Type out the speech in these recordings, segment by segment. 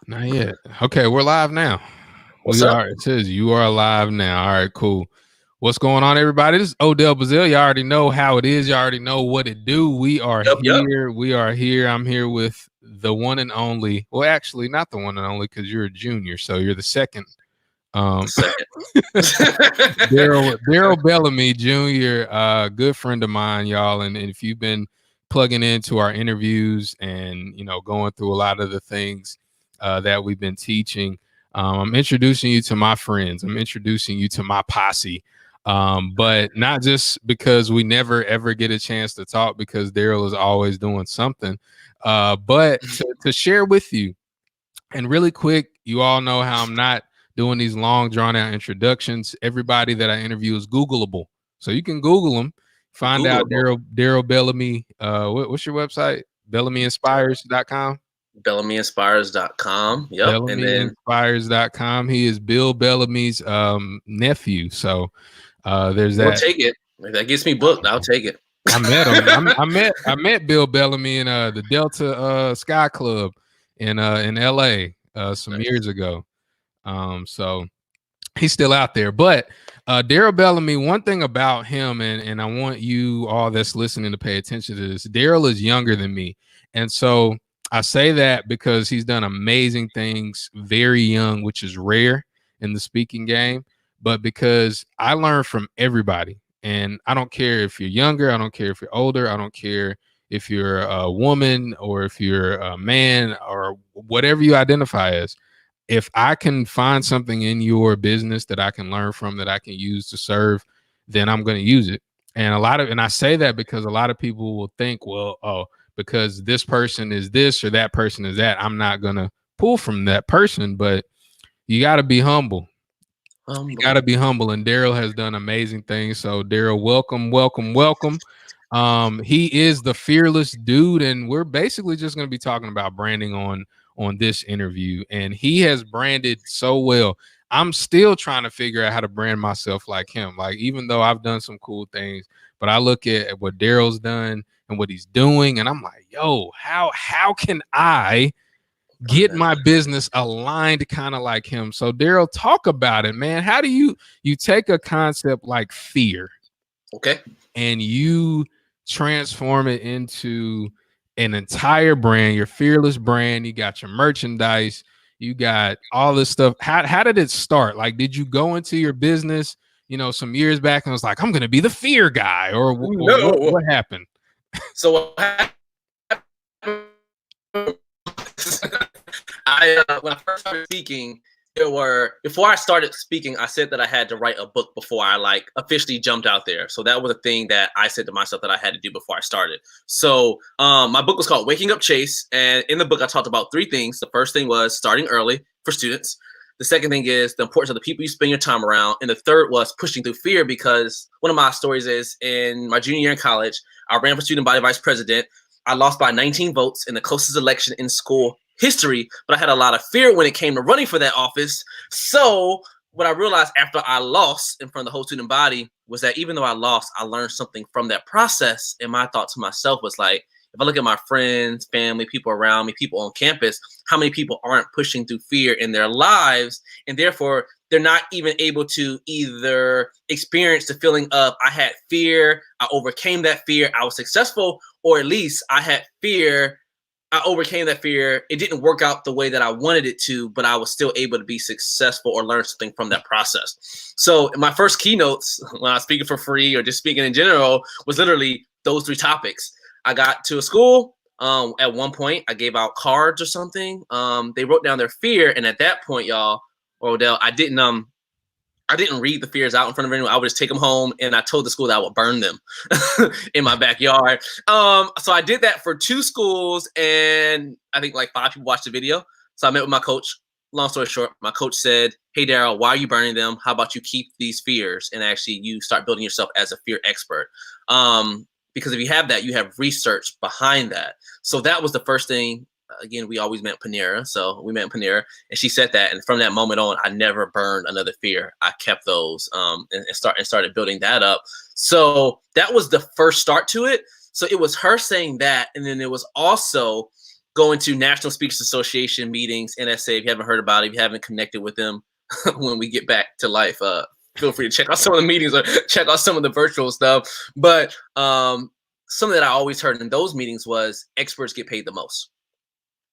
Not yet. Okay, we're live now. What's up? It says you are live now. All right, cool. What's going on, everybody? This is Odell Bazille. You already know how it is. You already know what it do. We are Yep. here. We are here. I'm here with the one and only. Well, actually, not the one and only because you're a junior, so you're the second. The second. Darryl Bellamy Jr., good friend of mine, y'all. And if you've been plugging into our interviews and going through a lot of the things that we've been teaching, I'm introducing you to my friends. I'm introducing you to my posse. But not just because we never ever get a chance to talk, because Darryl is always doing something, but to share with you. And really quick, you all know how I'm not doing these long drawn out introductions. Everybody that I interview is Googleable. So you can Google them, find out Darryl Bellamy. What's your website? BellamyInspires.com. BellamyInspires.com. Yep. BellamyInspires.com. He is Bill Bellamy's nephew. So there's that. I'll take it. If that gets me booked, I'll take it. I met him. I met Bill Bellamy in the Delta Sky Club in LA some years ago. So he's still out there. But Darryl Bellamy, one thing about him, and I want you all that's listening to pay attention to this, Darryl is younger than me. And so I say that because he's done amazing things very young, which is rare in the speaking game, but because I learn from everybody. And I don't care if you're younger, I don't care if you're older, I don't care if you're a woman or if you're a man or whatever you identify as. If I can find something in your business that I can learn from, that I can use to serve, then I'm going to use it. And I say that because a lot of people will think, well, oh, because this person is this or that person is that, I'm not going to pull from that person. But you got to be humble. You got to be humble. And Darryl has done amazing things. So Darryl, welcome. He is the fearless dude. And we're basically just going to be talking about branding on this interview. And he has branded so well. I'm still trying to figure out how to brand myself like him. Like, even though I've done some cool things, but I look at what Darryl's done and what he's doing, and I'm like, yo, how can I get my business aligned kind of like him? So Darryl, talk about it, man. How do you take a concept like fear, okay, and you transform it into an entire brand, your fearless brand? You got your merchandise, you got all this stuff. How did it start? Like, did you go into your business, some years back and was like, I'm going to be the fear guy, or what happened? So what happened? When I first started speaking, before I started speaking, I said that I had to write a book before I officially jumped out there. So that was a thing that I said to myself that I had to do before I started. So my book was called Waking Up Chase. And in the book, I talked about 3 things. The first thing was starting early for students. The second thing is the importance of the people you spend your time around. And the third was pushing through fear, because one of my stories is in my junior year in college, I ran for student body vice president. I lost by 19 votes in the closest election in school history, but I had a lot of fear when it came to running for that office. So what I realized after I lost in front of the whole student body was that even though I lost, I learned something from that process. And my thought to myself was like, if I look at my friends, family, people around me, people on campus, how many people aren't pushing through fear in their lives? And therefore, they're not even able to either experience the feeling of, I had fear, I overcame that fear, I was successful, or at least I had fear, I overcame that fear. It didn't work out the way that I wanted it to, but I was still able to be successful or learn something from that process. So my first keynotes, when I was speaking for free or just speaking in general, was literally those 3 topics. I got to a school. At one point, I gave out cards or something. They wrote down their fear, and at that point, y'all, Odell, I didn't read the fears out in front of anyone. I would just take them home, and I told the school that I would burn them in my backyard. So I did that for 2 schools, and I think 5 people watched the video. So I met with my coach. Long story short, my coach said, hey, Darryl, why are you burning them? How about you keep these fears and actually you start building yourself as a fear expert? Because if you have that, you have research behind that. So that was the first thing. Again, we always met Panera. So we met Panera, and she said that. And from that moment on, I never burned another fear. I kept those and started building that up. So that was the first start to it. So it was her saying that. And then it was also going to National Speakers Association meetings, NSA. If you haven't heard about it, if you haven't connected with them when we get back to life, feel free to check out some of the meetings or check out some of the virtual stuff. But something that I always heard in those meetings was experts get paid the most.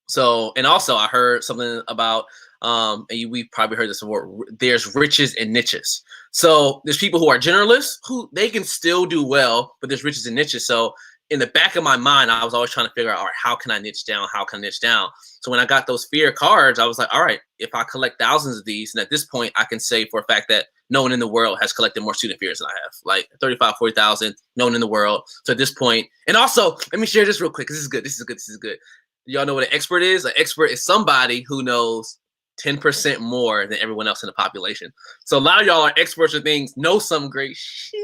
So, and also I heard something about, and we've probably heard this before, there's riches and niches. So there's people who are generalists who they can still do well, but there's riches and niches. So in the back of my mind, I was always trying to figure out, all right, how can I niche down? How can I niche down? So when I got those fear cards, I was like, all right, if I collect thousands of these, and at this point I can say for a fact that no one in the world has collected more student fears than I have, like 35, 40,000, no one in the world. So at this point, and also let me share this real quick, because this is good. This is good. This is good. Y'all know what an expert is? An expert is somebody who knows 10% more than everyone else in the population. So a lot of y'all are experts of things, know some great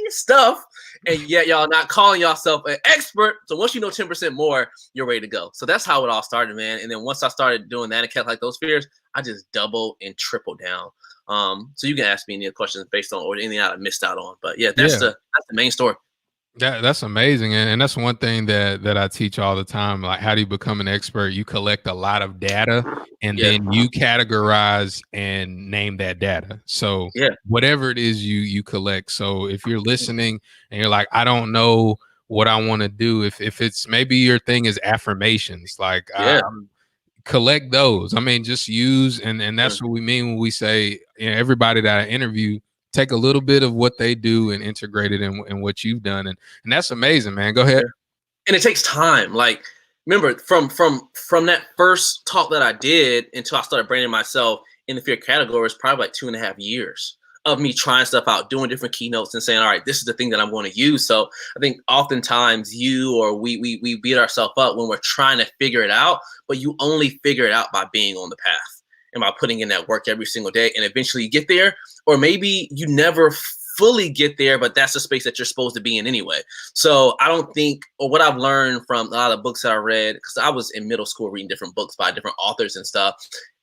stuff, and yet y'all not calling yourself an expert. So once you know 10% more, you're ready to go. So that's how it all started, man. And then once I started doing that and kept like those fears, I just doubled and tripled down. So you can ask me any questions based on or anything I missed out on. But yeah, that's the main story. That's amazing, and that's one thing that I teach all the time. Like, how do you become an expert? You collect a lot of data, and then you categorize and name that data. So whatever it is you collect. So if you're listening and you're like, I don't know what I want to do. If it's maybe your thing is affirmations, like collect those. I mean, just use and that's what we mean when we say, you know, everybody that I interview, take a little bit of what they do and integrate it in what you've done. And that's amazing, man. Go ahead. And it takes time. Like, remember from that first talk that I did until I started branding myself in the fear category is probably like 2.5 years of me trying stuff out, doing different keynotes and saying, all right, this is the thing that I'm going to use. So I think oftentimes you or we beat ourselves up when we're trying to figure it out, but you only figure it out by being on the path and by putting in that work every single day, and eventually you get there. Or maybe you never fully get there, but that's the space that you're supposed to be in anyway. So I don't think, or what I've learned from a lot of books that I read, because I was in middle school reading different books by different authors and stuff.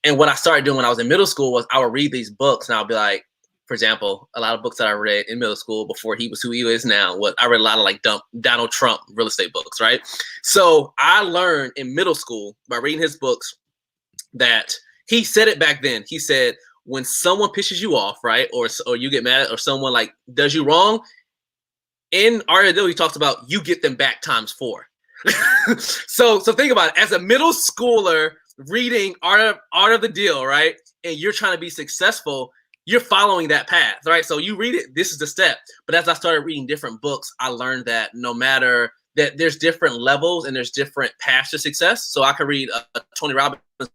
And what I started doing when I was in middle school was I would read these books and I'll be like, for example, a lot of books that I read in middle school before he was who he is now, I read a lot of like Donald Trump real estate books, right? So I learned in middle school by reading his books that he said it back then. He said, when someone pisses you off, right, or you get mad, or someone like does you wrong, in RW he talks about you get them back ×4. So think about it. As a middle schooler reading Art of the Deal, right, and you're trying to be successful, you're following that path, right? So you read it, this is the step. But as I started reading different books, I learned that no matter that there's different levels and there's different paths to success. So I could read a Tony Robbins book.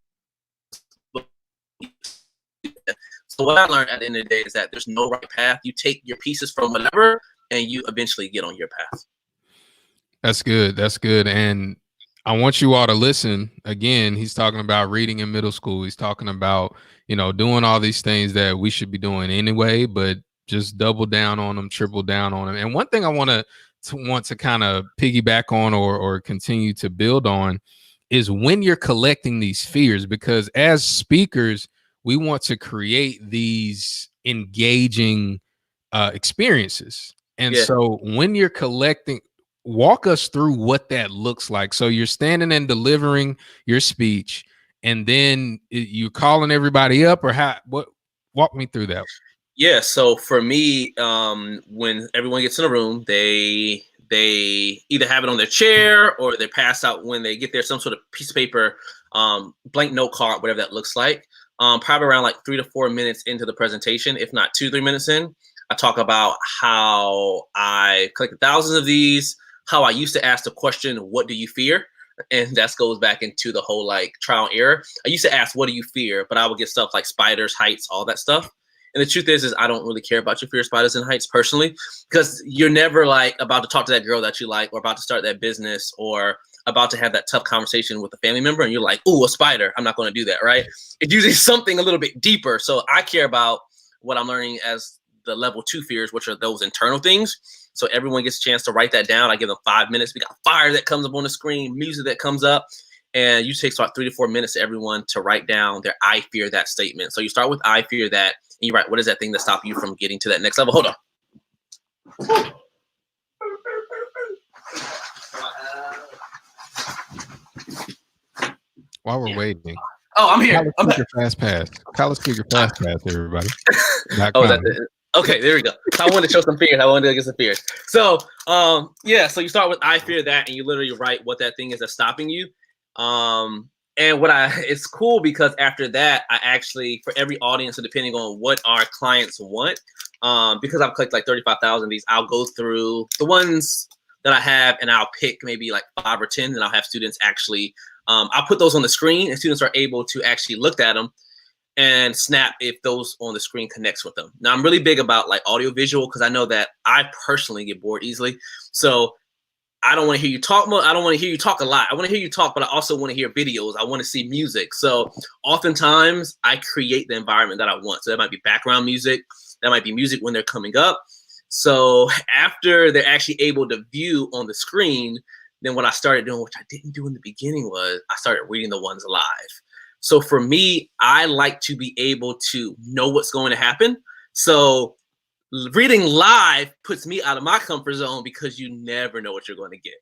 So what I learned at the end of the day is that there's no right path. You take your pieces from whatever, and you eventually get on your path. That's good. That's good. And I want you all to listen. Again, he's talking about reading in middle school. He's talking about, you know, doing all these things that we should be doing anyway, but just double down on them, triple down on them. And one thing I want to kind of piggyback on or continue to build on is when you're collecting these fears, because as speakers, we want to create these engaging experiences. And so when you're collecting, walk us through what that looks like. So you're standing and delivering your speech, and then you're calling everybody up, or walk me through that. Yeah. So for me, when everyone gets in a room, they either have it on their chair or they pass out when they get there, some sort of piece of paper, blank note card, whatever that looks like. Probably around like 3 to 4 minutes into the presentation, if not 2 to 3 minutes in, I talk about how I collected thousands of these, how I used to ask the question, what do you fear? And that goes back into the whole like trial and error. I used to ask, what do you fear? But I would get stuff like spiders, heights, all that stuff. And the truth is I don't really care about your fear of spiders and heights personally, because you're never like about to talk to that girl that you like, or about to start that business, or about to have that tough conversation with a family member, and you're like, ooh, a spider, I'm not going to do that, right? It's usually something a little bit deeper. So I care about what I'm learning as the level 2 fears, which are those internal things. So everyone gets a chance to write that down. I give them 5 minutes. We got fire that comes up on the screen, music that comes up, and you take about 3 to 4 minutes to everyone to write down their I fear that statement. So you start with I fear that, and you write, what is that thing that stops you from getting to that next level? Hold on. while we're waiting. Oh, I'm here. College Speaker Fast Pass. College Speaker Fast Pass, everybody. Oh, that's it. Okay, there we go. I wanted to show some fears. I wanted to get some fears. So, yeah. So you start with I fear that, and you literally write what that thing is that's stopping you. And it's cool because after that, I actually, for every audience, and depending on what our clients want, because I've collected like 35,000 of these, I'll go through the ones that I have, and I'll pick maybe like 5 or 10, and I'll have students actually, I'll put those on the screen, and students are able to actually look at them and snap if those on the screen connects with them. Now, I'm really big about like audio visual because I know that I personally get bored easily. So I don't want to hear you talk much. I don't want to hear you talk a lot. I want to hear you talk, but I also want to hear videos. I want to see music. So oftentimes I create the environment that I want. So that might be background music. That might be music when they're coming up. So after they're actually able to view on the screen, then what I started doing, which I didn't do in the beginning, was I started reading the ones live. So for me, I like to be able to know what's going to happen. So reading live puts me out of my comfort zone because you never know what you're going to get.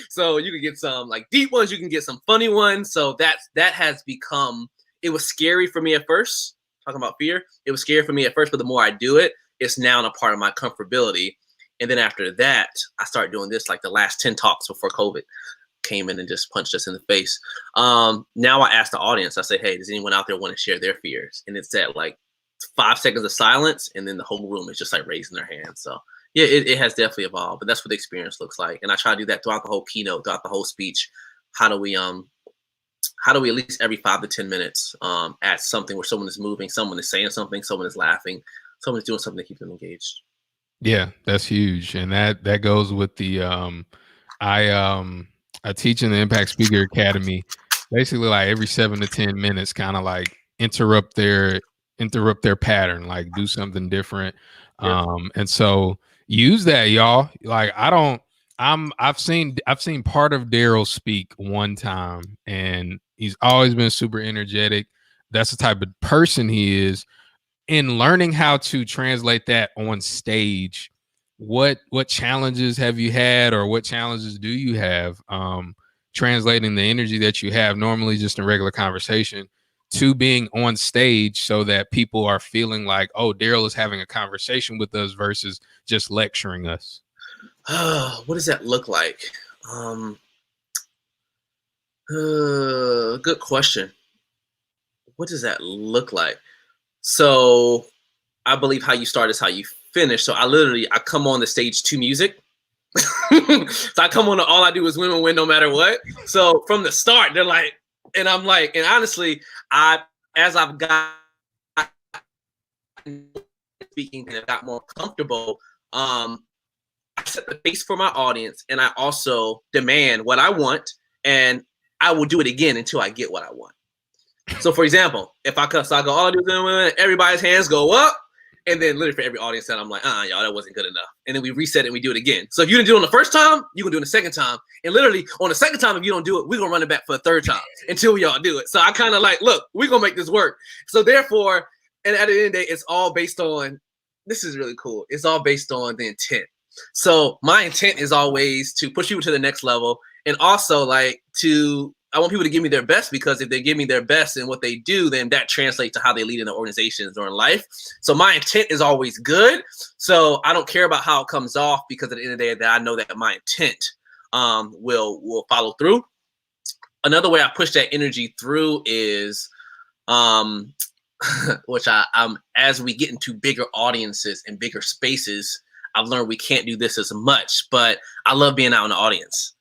So you can get some like deep ones, you can get some funny ones. So that has become, it was scary for me at first, talking about fear. It was scary for me at first, but the more I do it, it's now a part of my comfortability. And then after that, I started doing this like the last 10 talks before COVID came in and just punched us in the face. Now I ask the audience, I say, hey, does anyone out there want to share their fears? And it's at like 5 seconds of silence, and then the whole room is just like raising their hands. So yeah, it has definitely evolved, but that's what the experience looks like. And I try to do that throughout the whole keynote, throughout the whole speech. How do we at least every 5 to 10 minutes add something where someone is moving, someone is saying something, someone is laughing, someone is doing something to keep them engaged. Yeah, that's huge. And that goes with the I teach in the Impact Speaker Academy, basically like every 7 to 10 minutes, kind of like interrupt their pattern, like do something different. Yeah. And so use that, y'all. Like I've seen part of Darryl speak one time, and he's always been super energetic. That's the type of person he is. In learning how to translate that on stage, what challenges have you had, or what challenges do you have translating the energy that you have normally just in regular conversation to being on stage, so that people are feeling like, oh, Darryl is having a conversation with us versus just lecturing us? What does that look like? Good question. What does that look like? So I believe how you start is how you finish. So I come on the stage to music. So I come on to all I do is win no matter what. So from the start, they're like, and I'm like, and honestly, as I've got speaking and I got more comfortable, I set the pace for my audience, and I also demand what I want, and I will do it again until I get what I want. So for example, if I go, all I do is everybody's hands go up, and then literally for every audience that I'm like, y'all, that wasn't good enough. And then we reset it and we do it again. So if you didn't do it on the first time, you can do it the second time. And literally on the second time, if you don't do it, we're going to run it back for the third time until we all do it. So I kind of like, look, we're going to make this work. So therefore, and at the end of the day, it's all based on, this is really cool. It's all based on the intent. So my intent is always to push people to the next level, and also like I want people to give me their best, because if they give me their best in what they do, then that translates to how they lead in their organizations or in life. So my intent is always good. So I don't care about how it comes off, because at the end of the day, that I know that my intent will follow through. Another way I push that energy through is, which I'm as we get into bigger audiences and bigger spaces, I've learned we can't do this as much, but I love being out in the audience.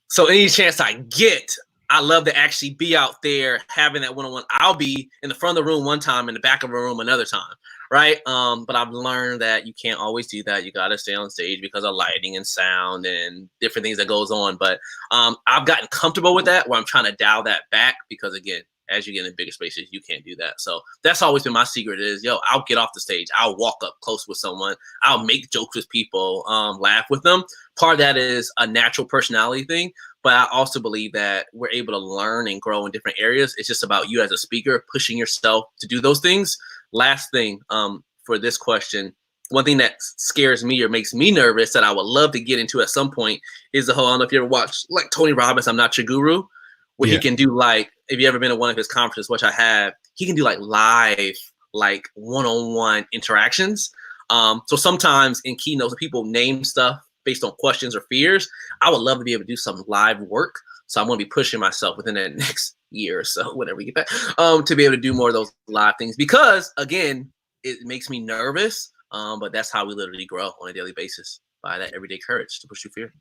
So any chance I get, I love to actually be out there having that one-on-one. I'll be in the front of the room one time, in the back of a room another time, right? But I've learned that you can't always do that. You got to stay on stage because of lighting and sound and different things that goes on. But I've gotten comfortable with that, where I'm trying to dial that back, because again, as you get in bigger spaces, you can't do that. So that's always been my secret is, I'll get off the stage. I'll walk up close with someone. I'll make jokes with people, laugh with them. Part of that is a natural personality thing, but I also believe that we're able to learn and grow in different areas. It's just about you as a speaker, pushing yourself to do those things. Last thing for this question, one thing that scares me or makes me nervous that I would love to get into at some point is the whole, I don't know if you ever watched like Tony Robbins, I'm Not Your Guru, where he can do like, if you ever been to one of his conferences, which I have, he can do like live, like one-on-one interactions. So sometimes in keynotes, people name stuff based on questions or fears. I would love to be able to do some live work. So I'm going to be pushing myself within the next year or so, whenever we get back, to be able to do more of those live things, because again, it makes me nervous. But that's how we literally grow on a daily basis, by that everyday courage to push through fear.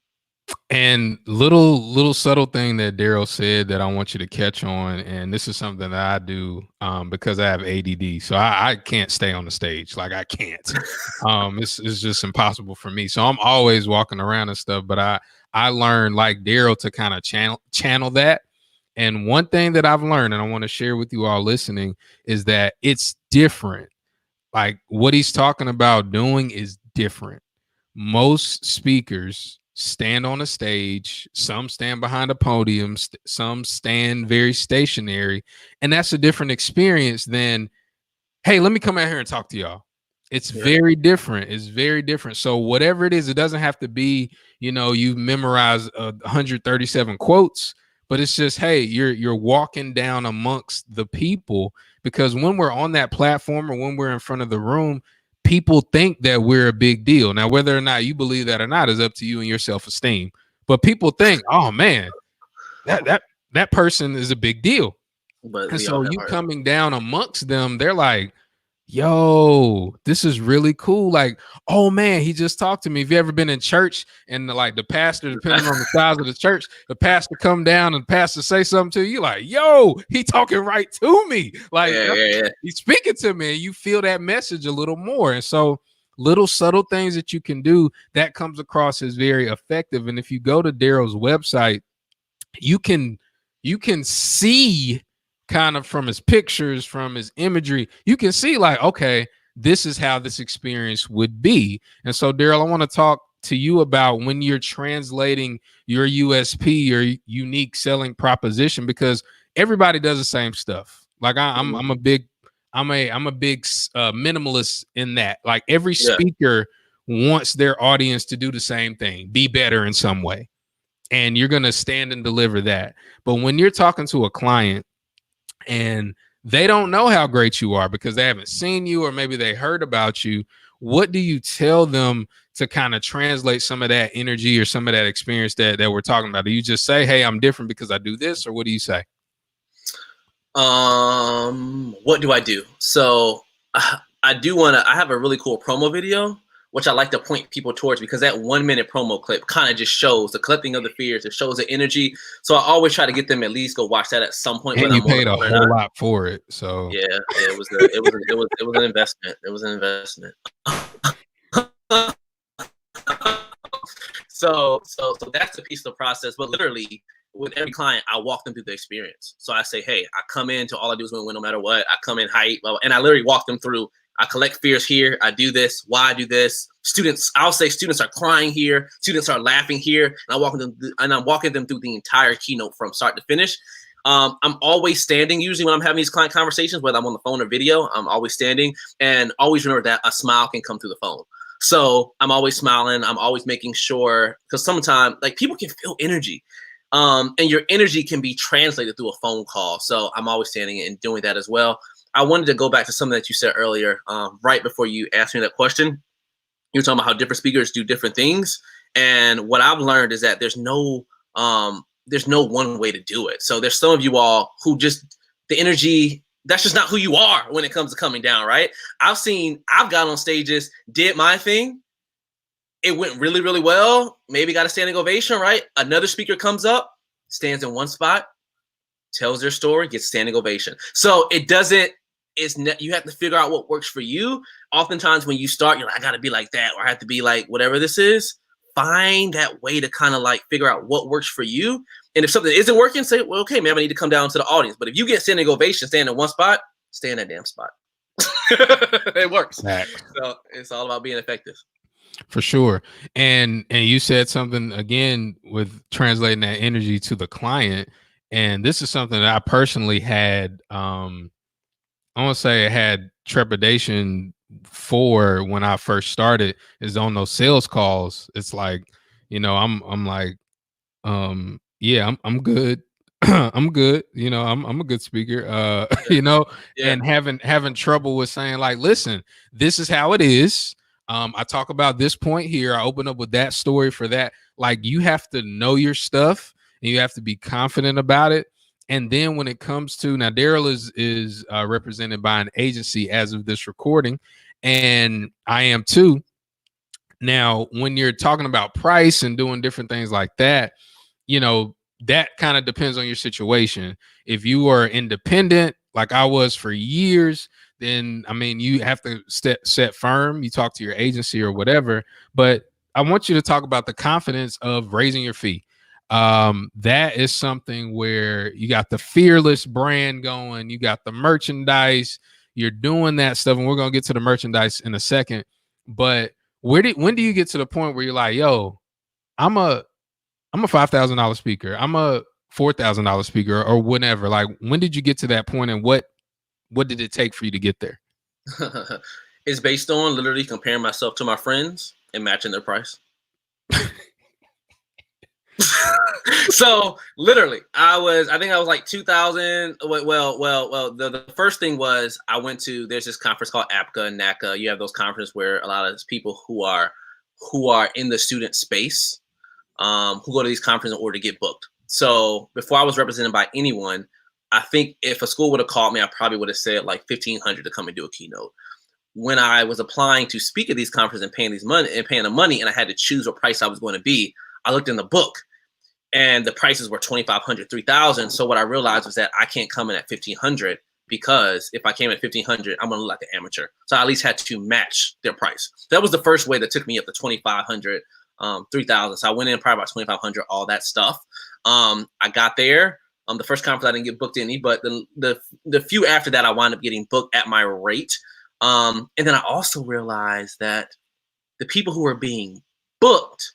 And little subtle thing that Darryl said that I want you to catch on, and this is something that I do because I have ADD, so I can't stay on the stage. Like I can't. It's just impossible for me. So I'm always walking around and stuff. But I learned, like Darryl, to kind of channel that. And one thing that I've learned, and I want to share with you all listening, is that it's different. Like what he's talking about doing is different. Most speakers stand on a stage, some stand behind a podium, some stand very stationary, and that's a different experience than, hey, let me come out here and talk to y'all. It's very different. It's very different. So whatever it is, it doesn't have to be, you've memorized 137 quotes, but it's just, hey, you're walking down amongst the people, because when we're on that platform or when we're in front of the room, people think that we're a big deal. Now, whether or not you believe that or not is up to you and your self-esteem. But people think, oh man, that person is a big deal. And so you coming down amongst them, they're like, yo, this is really cool. Like, oh man, he just talked to me. Have you ever been in church and the pastor, depending on the size of the church, the pastor come down and the pastor say something to you, like, yo, he talking right to me. Like he's speaking to me, and you feel that message a little more. And so little subtle things that you can do, that comes across as very effective. And if you go to Darryl's website, you can see kind of from his pictures, from his imagery, you can see like, okay, this is how this experience would be. And so, Darryl, I want to talk to you about when you're translating your USP, your unique selling proposition, because everybody does the same stuff. Like I'm a big minimalist in that. Like every speaker wants their audience to do the same thing, be better in some way. And you're going to stand and deliver that. But when you're talking to a client and they don't know how great you are because they haven't seen you, or maybe they heard about you, what do you tell them to kind of translate some of that energy or some of that experience that we're talking about? Do you just say, hey, I'm different because I do this, or what do you say? What do I do? So I have a really cool promo video, which I like to point people towards, because that 1 minute promo clip kind of just shows the collecting of the fears. It shows the energy. So I always try to get them at least go watch that at some point. And you paid a whole lot for it. So yeah, it was an investment. It was an investment. So that's the piece of the process. But literally, with every client, I walk them through the experience. So I say, hey, I come in to all I do is win no matter what. I come in height, and I literally walk them through. I collect fears here. I do this. Why I do this? I'll say students are crying here. Students are laughing here. And I'm walking them through the entire keynote from start to finish. I'm always standing. Usually when I'm having these client conversations, whether I'm on the phone or video, I'm always standing. And always remember that a smile can come through the phone. So I'm always smiling. I'm always making sure, because sometimes like people can feel energy. And your energy can be translated through a phone call. So I'm always standing and doing that as well. I wanted to go back to something that you said earlier, right before you asked me that question. You were talking about how different speakers do different things. And what I've learned is that there's no one way to do it. So there's some of you all who just, the energy, that's just not who you are when it comes to coming down, right? I've got on stages, did my thing. It went really, really well. Maybe got a standing ovation, right? Another speaker comes up, stands in one spot, tells their story, gets standing ovation. So you have to figure out what works for you. Oftentimes when you start, you're like, I got to be like that, or I have to be like whatever this is. Find that way to kind of like figure out what works for you. And if something isn't working, say, well, okay, maybe I need to come down to the audience. But if you get standing ovation, stand in one spot, stay in that damn spot. It works. Right. So it's all about being effective. For sure. And you said something again with translating that energy to the client. And this is something that I personally had, I want to say I had trepidation for when I first started, is on those sales calls. It's like, I'm like, yeah, I'm good. I'm good. You know, I'm a good speaker. You know, Yeah. and having trouble with saying like, listen, this is how it is. I talk about this point here. I open up with that story for that. Like, you have to know your stuff and you have to be confident about it. And then when it comes to now, Darryl is represented by an agency as of this recording, and I am too. Now, when you're talking about price and doing different things like that, you know, that kind of depends on your situation. If you are independent, like I was for years, then I mean, you have to set firm. You talk to your agency or whatever. But I want you to talk about the confidence of raising your fee. That is something where you got the Fearless brand going, you got the merchandise, you're doing that stuff, and we're gonna get to the merchandise in a second. But when do you get to the point where you're like, yo, I'm a $5,000 speaker, I'm a $4,000 speaker, or whatever? Like, when did you get to that point, and what did it take for you to get there? It's based on literally comparing myself to my friends and matching their price. So literally, I think I was like 2000. The first thing was I went to, there's this conference called APCA and NACA. You have those conferences where a lot of people who are in the student space, who go to these conferences in order to get booked. So before I was represented by anyone, I think if a school would have called me, I probably would have said like $1,500 to come and do a keynote. When I was applying to speak at these conferences and paying the money, and I had to choose what price I was going to be, I looked in the book, and the prices were $2,500, $3,000. So what I realized was that I can't come in at $1,500, because if I came at $1,500, I'm gonna look like an amateur. So I at least had to match their price. That was the first way that took me up to $2,500, $3,000. So I went in probably about $2,500, all that stuff. I got there. The first conference I didn't get booked any, but the few after that I wound up getting booked at my rate. And then I also realized that the people who are being booked,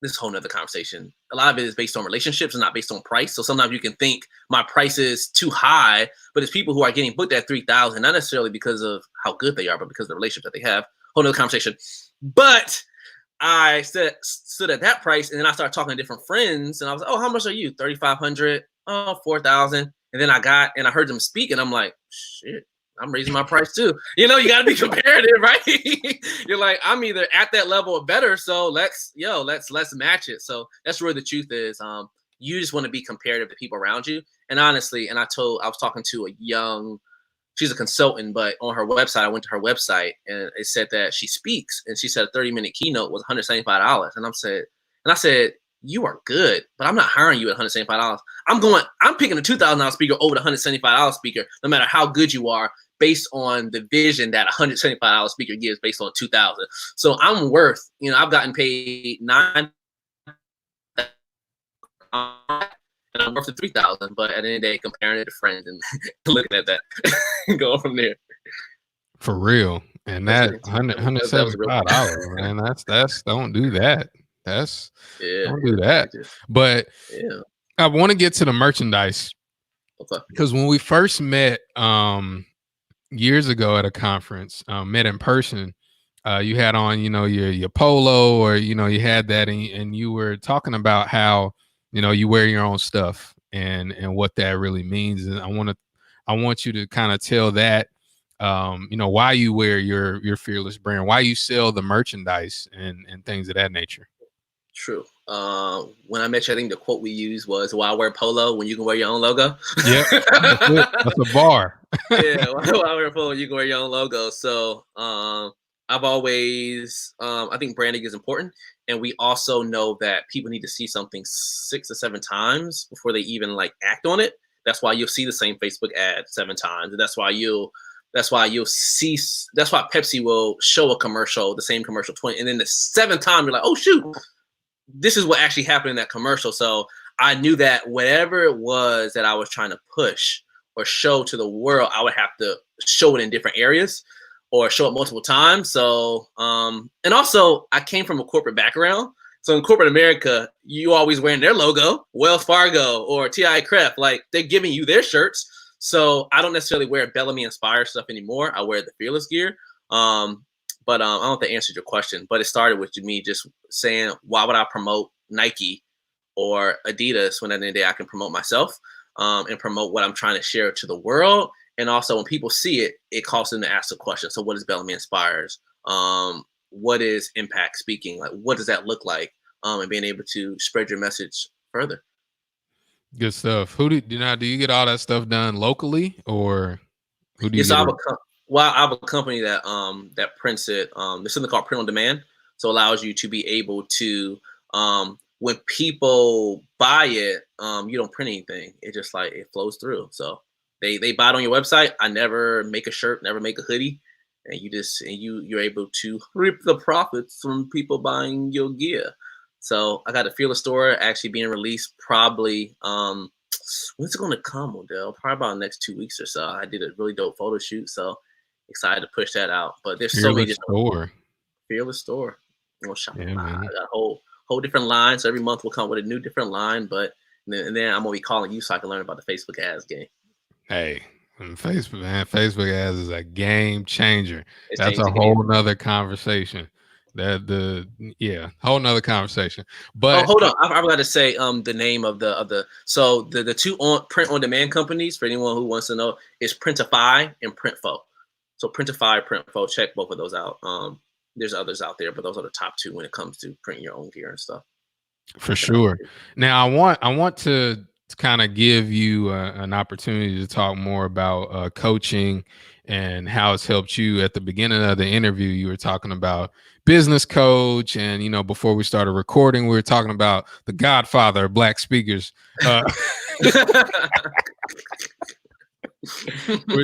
this is a whole nother conversation. A lot of it is based on relationships and not based on price. So sometimes you can think my price is too high, but it's people who are getting booked at $3,000, not necessarily because of how good they are, but because of the relationship that they have. Whole nother conversation. But I stood at that price, and then I started talking to different friends, and I was like, oh, how much are you? 3,500, oh, 4,000. And then I heard them speak, and I'm like, shit, I'm raising my price too. You know, you got to be comparative, right? You're like, I'm either at that level or better, so let's match it. So that's where the truth is. You just want to be comparative to people around you. And honestly, I was talking to a young, she's a consultant, but on her website, I went to her website, and it said that she speaks, and she said a 30-minute keynote was $175. And I said, you are good, but I'm not hiring you at $175. I'm picking a $2,000 speaker over the $175 speaker, no matter how good you are, based on the vision that a $175 speaker gives based on $2,000. So I'm worth, I've gotten paid $9,000, and I'm worth the $3,000. But at the end of the day, comparing it to friends and looking at that and going from there. For real. And that $175, man, that's don't do that. Don't do that. But yeah, I want to get to the merchandise. Okay. Because when we first met years ago at a conference, met in person, you had on, your polo, or, you had that, and you were talking about how, you wear your own stuff and what that really means. And I want you to kind of tell that, why you wear your Fearless brand, why you sell the merchandise and things of that nature. True. When I met you, I think the quote we used was, "Why wear polo when you can wear your own logo?" Yeah, that's a bar. Yeah, why wear polo when you can wear your own logo? So I've always, I think branding is important, and we also know that people need to see something 6 or 7 times before they even act on it. That's why you'll see the same Facebook ad 7 times, and that's why Pepsi will show a commercial, the same commercial 20, and then the 7th time you're like, oh shoot, this is what actually happened in that commercial. So I knew that whatever it was that I was trying to push or show to the world, I would have to show it in different areas or show it multiple times. So, and also I came from a corporate background. So in corporate America, you always wearing their logo, Wells Fargo or TI Cref, they're giving you their shirts. So I don't necessarily wear Bellamy inspired stuff anymore. I wear the Fearless gear. But I don't know if that answered your question, but it started with me just saying, why would I promote Nike or Adidas when at the end of the day I can promote myself? and promote what I'm trying to share to the world. And also when people see it, it calls them to ask the question. So what is Bellamy Inspires? What is impact speaking? Like, what does that look like? And being able to spread your message further. Good stuff. Do you get all that stuff done locally, or who do you Yes, get? I have a company that that prints it. There's something called print on demand, so it allows you to be able to when people buy it, you don't print anything. It just like it flows through. So they buy it on your website. I never make a shirt, never make a hoodie, and you're able to reap the profits from people buying your gear. So I got a Fearless store actually being released probably when's it gonna come, Odell? Probably about the next 2 weeks or so. I did a really dope photo shoot, so excited to push that out. But there's so many different store. Fearless store. You know, shop. Yeah, I man. got a whole different line. So every month we'll come with a new different line. But and then I'm gonna be calling you so I can learn about the Facebook ads game. Hey, Facebook, man. Facebook ads is a game changer. It's That's changed a the game. whole nother conversation. Whole nother conversation. But hold on, I forgot to say the name of the so the two print on demand companies for anyone who wants to know is Printify and Printfo. So Printify, Printfo, check both of those out. There's others out there, but those are the top two when it comes to printing your own gear and stuff. For sure. Now I want to kind of give you an opportunity to talk more about coaching and how it's helped you. At the beginning of the interview, you were talking about business coach, and before we started recording, we were talking about the godfather of Black speakers. We're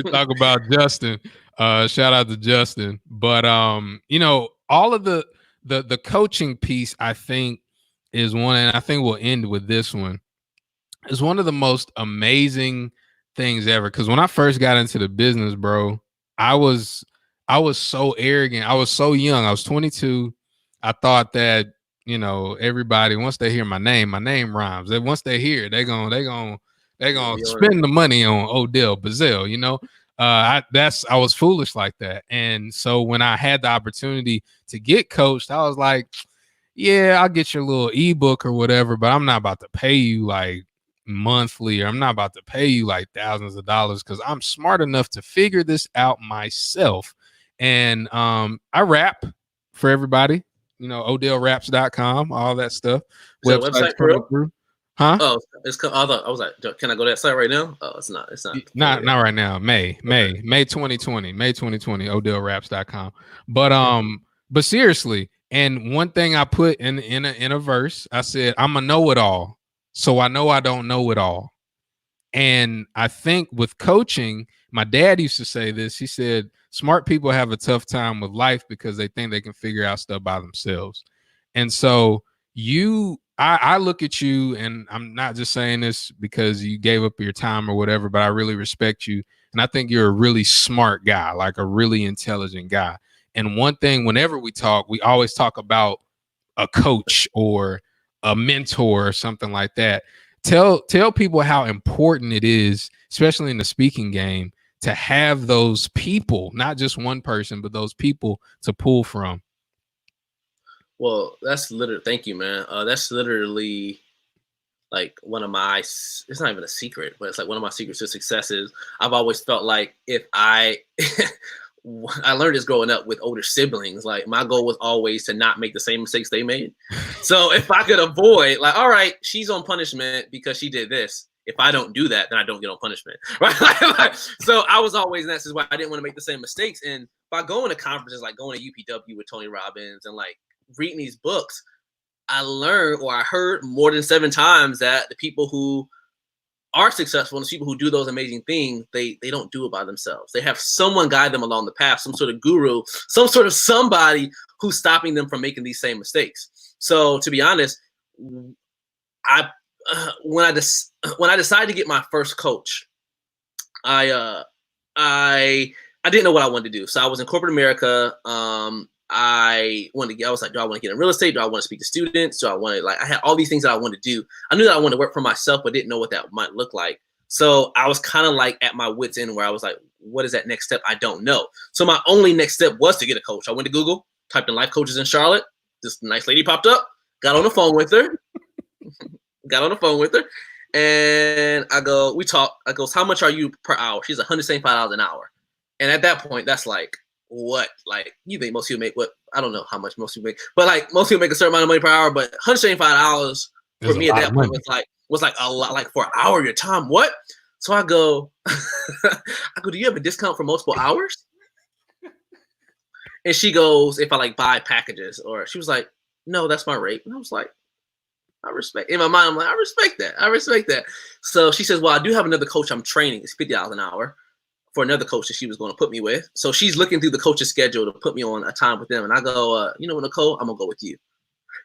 talking about Justin. Shout out to Justin. But all of the coaching piece, I think, is one, and I think we'll end with this one. Is one of the most amazing things ever. Because when I first got into the business, bro, I was so arrogant. I was so young. I was 22. I thought that everybody, once they hear my name rhymes. That once they hear it, they're gonna spend the money on Odell Bazell. I was foolish like that. And so when I had the opportunity to get coached, I was like, yeah, I'll get your little ebook or whatever, but I'm not about to pay you like monthly, or I'm not about to pay you like thousands of dollars, because I'm smart enough to figure this out myself. And I rap for everybody, OdellRaps.com, all that stuff. Website coming through. Huh? Oh, I was like, can I go to that site right now? Oh, it's not. Not right now. May 2020, OdellRaps.com. But seriously, and one thing I put in a verse, I said, I'm a know-it-all, so I know I don't know it all. And I think with coaching, my dad used to say this. He said, smart people have a tough time with life because they think they can figure out stuff by themselves. And so I look at you, and I'm not just saying this because you gave up your time or whatever, but I really respect you. And I think you're a really smart guy, like a really intelligent guy. And one thing, whenever we talk, we always talk about a coach or a mentor or something like that. Tell people how important it is, especially in the speaking game, to have those people, not just one person, but those people to pull from. Well, that's literally, thank you, man. That's literally like one of my, it's not even a secret, but it's like one of my secrets to success is I've always felt like if I learned this growing up with older siblings, like my goal was always to not make the same mistakes they made. So if I could avoid, like, all right, she's on punishment because she did this. If I don't do that, then I don't get on punishment, right? So I was always, and that's just why I didn't want to make the same mistakes. And by going to conferences, like going to UPW with Tony Robbins and like reading these books, I learned, or I heard more than 7 times, that the people who are successful and the people who do those amazing things, they don't do it by themselves. They have someone guide them along the path, some sort of guru, some sort of somebody who's stopping them from making these same mistakes. So to be honest, when I decided to get my first coach, I didn't know what I wanted to do. So I was in corporate America. I was like, do I want to get in real estate? Do I want to speak to students? Do I want to, I had all these things that I wanted to do. I knew that I wanted to work for myself, but didn't know what that might look like. So I was kind of like at my wit's end, where I was like, what is that next step? I don't know. So my only next step was to get a coach. I went to Google, typed in life coaches in Charlotte. This nice lady popped up, got on the phone with her, And I go, we talk. I goes, how much are you per hour? She's $175 an hour. And at that point, that's like, what? Like, you think most people make what? I don't know how much most people make, but like most people make a certain amount of money per hour. But $175 for me at that point was like a lot, like for an hour of your time. What? So I go, do you have a discount for multiple hours? And she goes, if I like buy packages, or she was like, no, that's my rate. And I was like, I respect. In my mind, I'm like, I respect that. I respect that. So she says, well, I do have another coach I'm training. It's $50 an hour for another coach that she was going to put me with. So she's looking through the coach's schedule to put me on a time with them. And I go, you know, Nicole, I'm going to go with you.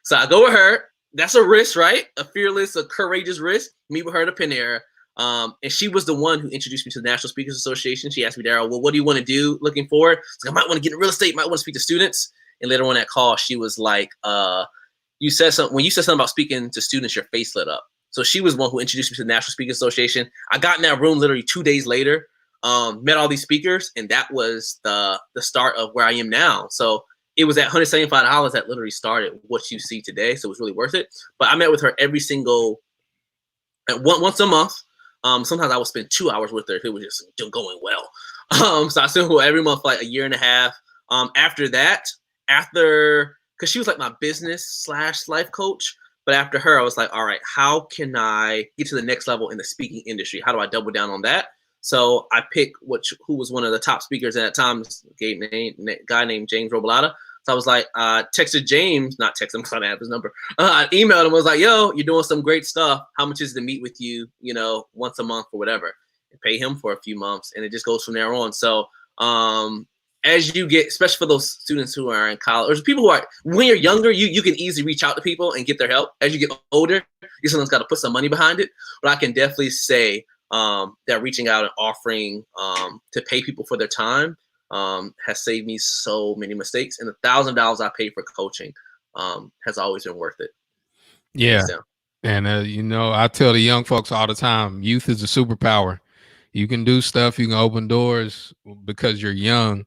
So I go with her. That's a risk, right? A fearless, a courageous risk. Meet with her at a Panera. And she was the one who introduced me to the National Speakers Association. She asked me, Darryl, well, what do you want to do looking forward? So I might want to get in real estate, might want to speak to students. And later on that call, she was like, you said something, when you said something about speaking to students, your face lit up. So she was one who introduced me to the National Speakers Association. I got in that room literally 2 days later, met all these speakers, and that was the start of where I am now. So it was at $175 that literally started what you see today. So it was really worth it. But I met with her every single, once a month. Sometimes I would spend 2 hours with her if it was just going well. So I spent with her every month for like a year and a half. After that, because she was like my business/life coach. But after her, I was like, all right, how can I get to the next level in the speaking industry? How do I double down on that? So I picked who was one of the top speakers at that time, guy named James Robalata. So I was like, texted James, not text him because I didn't have his number. I emailed him, I was like, yo, you're doing some great stuff. How much is it to meet with you, you know, once a month or whatever? And pay him for a few months. And it just goes from there on. So as you get, especially for those students who are in college, or people who are, when you're younger, you can easily reach out to people and get their help. As you get older, you sometimes got to put some money behind it. But I can definitely say that reaching out and offering to pay people for their time has saved me so many mistakes. And the $1,000 I paid for coaching has always been worth it. Yeah. And, you know, I tell the young folks all the time, youth is a superpower. You can do stuff. You can open doors because you're young.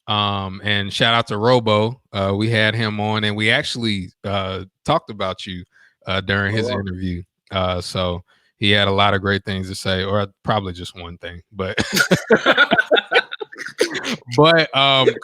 And shout out to Robo. We had him on, and we actually talked about you during his interview. So he had a lot of great things to say, or probably just one thing, but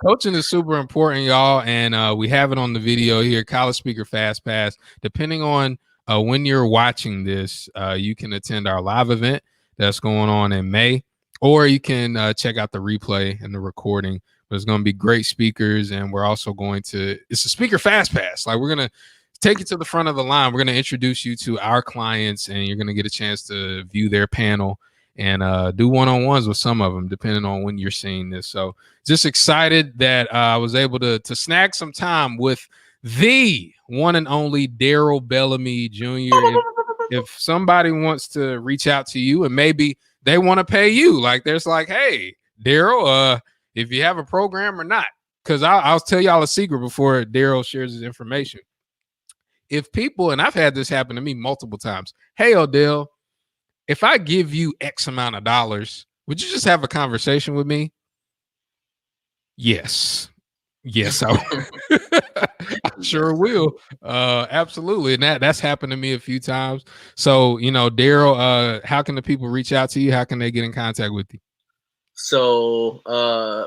coaching is super important, y'all. And we have it on the video here, College Speaker Fast Pass. Depending on when you're watching this, you can attend our live event that's going on in May, or you can check out the replay and the recording. But it's going to be great speakers, and we're also it's a speaker fast pass. Like, we're going to take you to the front of the line. We're going to introduce you to our clients, and you're going to get a chance to view their panel and do one-on-ones with some of them, depending on when you're seeing this. So just excited that I was able to snag some time with the one and only Darryl Bellamy Jr. If somebody wants to reach out to you and maybe they want to pay you, like, there's like, hey, Darryl, if you have a program or not, because I'll tell y'all a secret before Darryl shares his information. If people, and I've had this happen to me multiple times, hey, Odell, if I give you X amount of dollars, would you just have a conversation with me? Yes, I sure will. Absolutely. And that's happened to me a few times. So, you know, Darryl, how can the people reach out to you? How can they get in contact with you? So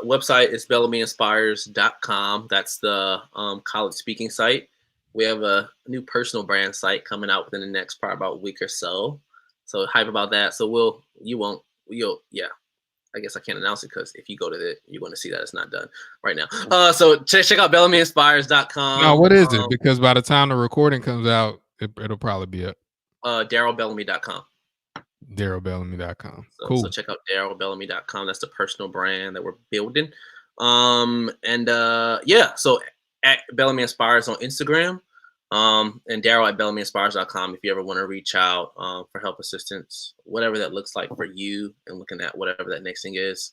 website is bellamyinspires.com. That's the college speaking site. We have a new personal brand site coming out within the next probably about a week or so. So hype about that. So I guess I can't announce it because if you go to it, you're going to see that it's not done right now. So check out bellamyinspires.com. Now, what is it? Because by the time the recording comes out, it'll probably be up. DarrylBellamy.com. DarrylBellamy.com. So, cool. So check out DarrylBellamy.com. That's the personal brand that we're building. So at Bellamy Inspires on Instagram, and Darryl at BellamyInspires.com if you ever want to reach out for help, assistance, whatever that looks like for you, and looking at whatever that next thing is.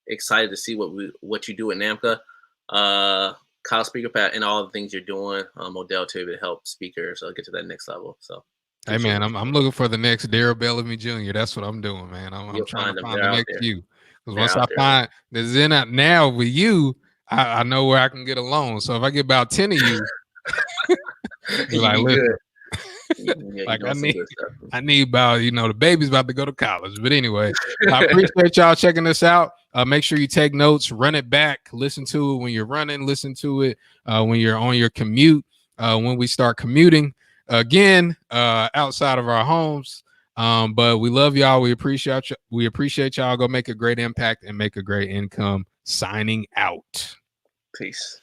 Excited to see what you do at NAMCA, College Speaker Pat, and all the things you're doing, Odell, to help speakers get to that next level. So. Hey man, I'm looking for the next Darryl Bellamy Jr. That's what I'm doing, man. I'm trying to find the next you. Because once I find there's in out now with you, I know where I can get a loan. So if I get about 10 of you, you're like, listen. Like I need about, the baby's about to go to college. But anyway, I appreciate y'all checking this out. Make sure you take notes, run it back, listen to it when you're running, listen to it when you're on your commute, when we start commuting again outside of our homes. But we love y'all. We appreciate y'all. Go make a great impact and make a great income. Signing out. Peace.